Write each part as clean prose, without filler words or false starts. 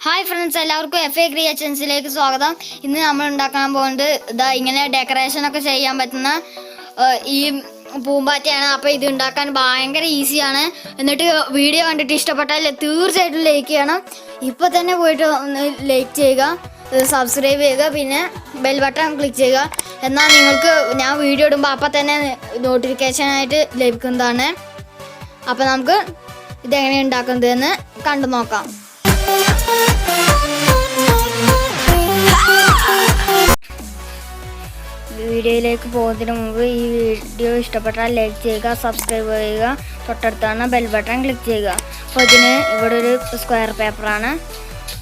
Hi friends, എല്ലാവർക്കും FA ക്രിയേഷൻസിലേക്ക് സ്വാഗതം. ഇന്ന് നമ്മൾ ഉണ്ടാക്കാൻ പോകുന്നത് ഇങ്ങനെ ഡെക്കറേഷനൊക്കെ ചെയ്യാൻ പറ്റുന്ന ഈ പൂമ്പാറ്റയാണ്. അപ്പോൾ ഇത് ഉണ്ടാക്കാൻ ഭയങ്കര ഈസിയാണ്. എന്നിട്ട് വീഡിയോ കണ്ടിട്ട് ഇഷ്ടപ്പെട്ടാൽ തീർച്ചയായിട്ടും ലൈക്ക് ചെയ്യണം. ഇപ്പോൾ തന്നെ പോയിട്ട് ഒന്ന് ലൈക്ക് ചെയ്യുക, സബ്സ്ക്രൈബ് ചെയ്യുക, പിന്നെ ബെൽ ബട്ടൺ ക്ലിക്ക് ചെയ്യുക. എന്നാൽ നിങ്ങൾക്ക് ഞാൻ വീഡിയോ ഇടുമ്പോൾ അപ്പോൾ തന്നെ നോട്ടിഫിക്കേഷനായിട്ട് ലഭിക്കുന്നതാണ്. അപ്പോൾ നമുക്ക് ഇതെങ്ങനെ ഉണ്ടാക്കുന്നതെന്ന് കണ്ടു നോക്കാം. വീഡിയോയിലേക്ക് പോകുന്നതിന് മുമ്പ് ഈ വീഡിയോ ഇഷ്ടപ്പെട്ടാൽ ലൈക്ക് ചെയ്യുക, സബ്സ്ക്രൈബ് ചെയ്യുക, തൊട്ടടുത്താണ് ബെൽ ബട്ടൺ ക്ലിക്ക് ചെയ്യുക. അപ്പോൾ ഇതിന് ഇവിടെ ഒരു സ്ക്വയർ പേപ്പറാണ്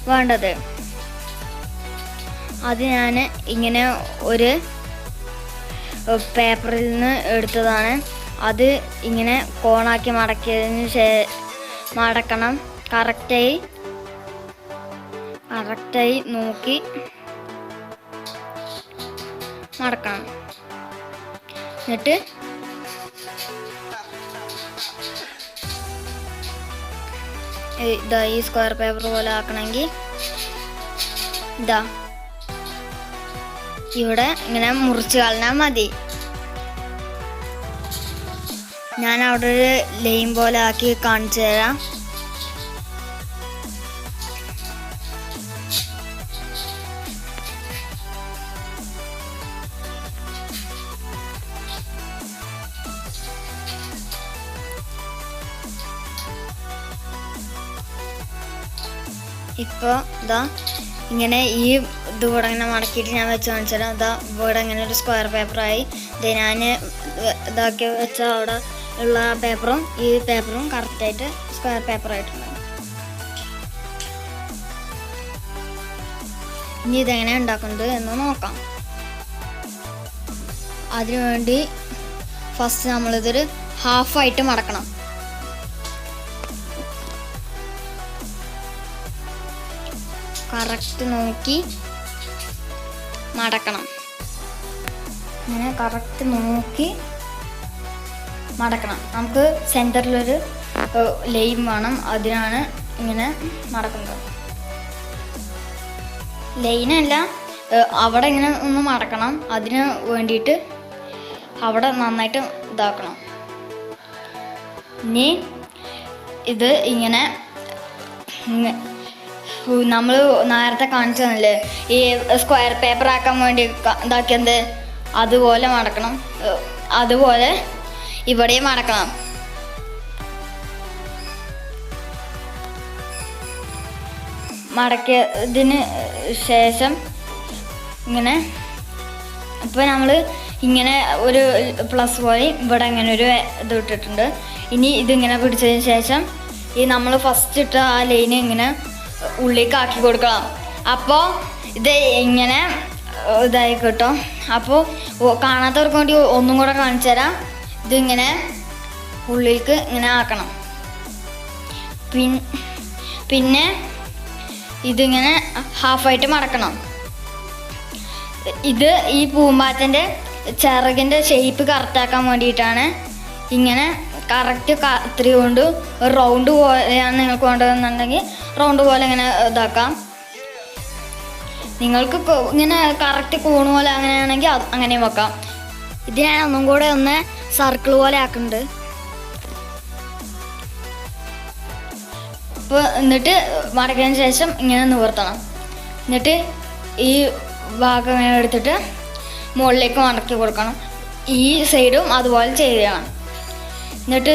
വേണ്ടത്. അത് ഞാൻ ഇങ്ങനെ ഒരു പേപ്പറിൽ നിന്ന് എടുത്തതാണ്. അത് ഇങ്ങനെ കോണാക്കി മടക്കിയതിന് മടക്കണം. കറക്റ്റായി നോക്കി മടക്കണം. എന്നിട്ട് ഈ സ്ക്വയർ പേപ്പർ പോലെ ആക്കണമെങ്കിൽ ഇവിടെ ഇങ്ങനെ മുറിച്ച് കളഞ്ഞാൽ മതി. ഞാൻ അവിടെ ഒരു ലൈൻ പോലെ ആക്കി കാണിച്ചു തരാം. ഇപ്പോൾ ഇങ്ങനെ ഈ ഇത് ഇവിടെ ഇങ്ങനെ മടക്കിയിട്ട് ഞാൻ വെച്ച് കാണിച്ചാൽ ഇവിടെ ഇങ്ങനെ ഒരു സ്ക്വയർ പേപ്പറായി. ഞാൻ ഇതാക്കി വെച്ച അവിടെ ഉള്ള പേപ്പറും ഈ പേപ്പറും കറക്റ്റായിട്ട് സ്ക്വയർ പേപ്പറായിട്ടുണ്ട്. ഇനി ഇതെങ്ങനെ ഉണ്ടാക്കുന്നത് എന്ന് നോക്കാം. അതിനുവേണ്ടി ഫസ്റ്റ് നമ്മളിതൊരു ഹാഫായിട്ട് മടക്കണം. കറക്റ്റ് നോക്കി മടക്കണം. ഇങ്ങനെ കറക്റ്റ് നോക്കി മടക്കണം. നമുക്ക് സെൻറ്ററിലൊരു ലൈൻ വേണം, അതിനാണ് ഇങ്ങനെ മടക്കുന്നത്. ലൈനല്ല, അവിടെ ഇങ്ങനെ ഒന്ന് മടക്കണം. അതിന് വേണ്ടിയിട്ട് അവിടെ നന്നായിട്ട് ഇതാക്കണം. ഇനി ഇത് ഇങ്ങനെ നമ്മൾ നേരത്തെ കാണിച്ചു തന്നില്ലേ ഈ സ്ക്വയർ പേപ്പർ ആക്കാൻ വേണ്ടി ഇതാക്കിയത്, അതുപോലെ മടക്കണം. അതുപോലെ ഇവിടെയും മടക്കണം. മടക്കിയതിന് ശേഷം ഇങ്ങനെ ഇപ്പോൾ നമ്മൾ ഇങ്ങനെ ഒരു പ്ലസ് പോലെ ഇവിടെ ഇങ്ങനെ ഒരു ഇത് ഇട്ടിട്ടുണ്ട്. ഇനി ഇതിങ്ങനെ പിടിച്ചതിന് ശേഷം ഈ നമ്മൾ ഫസ്റ്റ് ഇട്ട ആ ലൈന് ഇങ്ങനെ ഉള്ളിലേക്ക് ആക്കി കൊടുക്കണം. അപ്പോൾ ഇത് ഇങ്ങനെ ഇതായി കിട്ടും. അപ്പോൾ കാണാത്തവർക്ക് വേണ്ടി ഒന്നും കൂടെ കാണിച്ചു തരാം. ഇതിങ്ങനെ ഉള്ളിലേക്ക് ഇങ്ങനെ ആക്കണം. പിന്നെ ഇതിങ്ങനെ ഹാഫായിട്ട് മടക്കണം. ഇത് ഈ പൂമ്പാറ്റൻ്റെ ചിറകിൻ്റെ ഷേപ്പ് കറക്റ്റാക്കാൻ വേണ്ടിയിട്ടാണ്. ഇങ്ങനെ കറക്റ്റ് കത്രി കൊണ്ട് ഒരു റൗണ്ട് പോലെയാണ് നിങ്ങൾക്ക് വേണ്ടതെന്നുണ്ടെങ്കിൽ റൗണ്ട് പോലെ ഇങ്ങനെ ഇതാക്കാം. നിങ്ങൾക്ക് ഇങ്ങനെ കറക്റ്റ് കൂണ് പോലെ അങ്ങനെയാണെങ്കിൽ അങ്ങനെ വെക്കാം. ഇത് ഞാൻ ഒന്നും കൂടെ ഒന്ന് സർക്കിൾ പോലെ ആക്കുന്നുണ്ട്. ഇപ്പോൾ എന്നിട്ട് മടക്കിയതിന് ശേഷം ഇങ്ങനെ നിവർത്തണം. എന്നിട്ട് ഈ ഭാഗം ഇങ്ങനെ എടുത്തിട്ട് മുകളിലേക്ക് മടക്കി കൊടുക്കണം. ഈ സൈഡും അതുപോലെ ചെയ്യണം. എന്നിട്ട്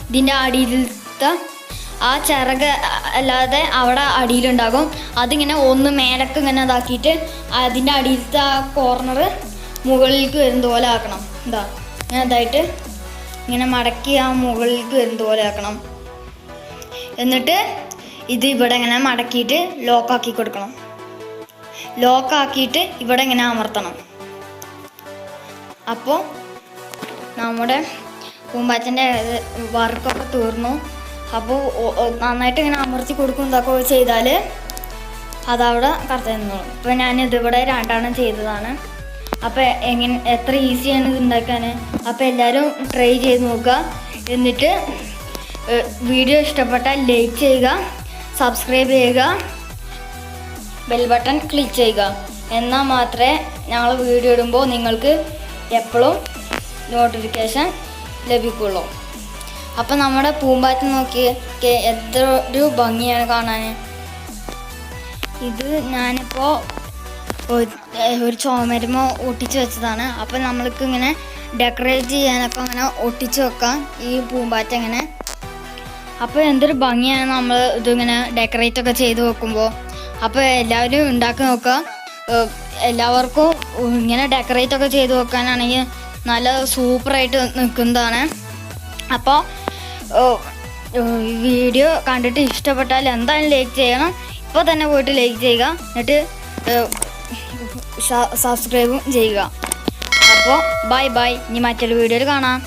ഇതിൻ്റെ അടിയിലത്തെ ആ ചിറക് അല്ലാതെ അവിടെ അടിയിലുണ്ടാകും. അതിങ്ങനെ ഒന്ന് മേലക്ക് ഇങ്ങനെ ഇതാക്കിയിട്ട് അതിൻ്റെ അടിയിലത്തെ ആ കോർണർ മുകളിലേക്ക് വരുന്നത് പോലെ ആക്കണം. ഇങ്ങനെ ഇതായിട്ട് ഇങ്ങനെ മടക്കി ആ മുകളിലേക്ക് വരുന്നത് പോലെ ആക്കണം. എന്നിട്ട് ഇത് ഇവിടെ ഇങ്ങനെ മടക്കിയിട്ട് ലോക്കാക്കി കൊടുക്കണം. ലോക്കാക്കിയിട്ട് ഇവിടെ ഇങ്ങനെ അമർത്തണം. അപ്പോൾ നമ്മുടെ പൂമ്പാറ്റൻ്റെ വർക്കൊക്കെ തീർന്നു. അപ്പോൾ നന്നായിട്ട് ഇങ്ങനെ അമർത്തി കൊടുക്കും ഇതൊക്കെ ചെയ്താൽ അതവിടെ കറക്റ്റ് നിന്നോളും. ഇപ്പോൾ ഞാനിതിവിടെ രണ്ടെണ്ണം ചെയ്തതാണ്. അപ്പോൾ എത്ര ഈസിയാണ് ഇത് ഉണ്ടാക്കാൻ. അപ്പോൾ എല്ലാവരും ട്രൈ ചെയ്ത് നോക്കുക. എന്നിട്ട് വീഡിയോ ഇഷ്ടപ്പെട്ടാൽ ലൈക്ക് ചെയ്യുക, സബ്സ്ക്രൈബ് ചെയ്യുക, ബെൽ ബട്ടൺ ക്ലിക്ക് ചെയ്യുക. എന്നാൽ മാത്രമേ ഞങ്ങൾ വീഡിയോ ഇടുമ്പോൾ നിങ്ങൾക്ക് എപ്പോഴും നോട്ടിഫിക്കേഷൻ ലഭിക്കുള്ളൂ. അപ്പം നമ്മുടെ പൂമ്പാറ്റ നോക്കി എത്ര ഒരു ഭംഗിയാണ് കാണാൻ. ഇത് ഞാനിപ്പോൾ ഒരു ചുമരുമ ഒട്ടിച്ച് വെച്ചതാണ്. അപ്പം നമ്മൾക്ക് ഇങ്ങനെ ഡെക്കറേറ്റ് ചെയ്യാനൊക്കെ അങ്ങനെ ഒട്ടിച്ച് വെക്കാം ഈ പൂമ്പാറ്റ ഇങ്ങനെ. അപ്പോൾ എന്തൊരു ഭംഗിയാണ് നമ്മൾ ഇതിങ്ങനെ ഡെക്കറേറ്റ് ഒക്കെ ചെയ്ത് വെക്കുമ്പോൾ. അപ്പോൾ എല്ലാവരും ഉണ്ടാക്കി നോക്കുക. എല്ലാവർക്കും ഇങ്ങനെ ഡെക്കറേറ്റ് ഒക്കെ ചെയ്ത് വെക്കാനാണെങ്കിൽ നല്ല സൂപ്പറായിട്ട് നിൽക്കുന്നതാണ്. അപ്പോൾ വീഡിയോ കണ്ടിട്ട് ഇഷ്ടപ്പെട്ടാൽ എന്തായാലും ലൈക്ക് ചെയ്യണം. ഇപ്പോൾ തന്നെ പോയിട്ട് ലൈക്ക് ചെയ്യുക, എന്നിട്ട് സബ്സ്ക്രൈബും ചെയ്യുക. അപ്പോൾ ബൈ ബൈ, ഇനി മറ്റൊരു വീഡിയോയിൽ കാണാം.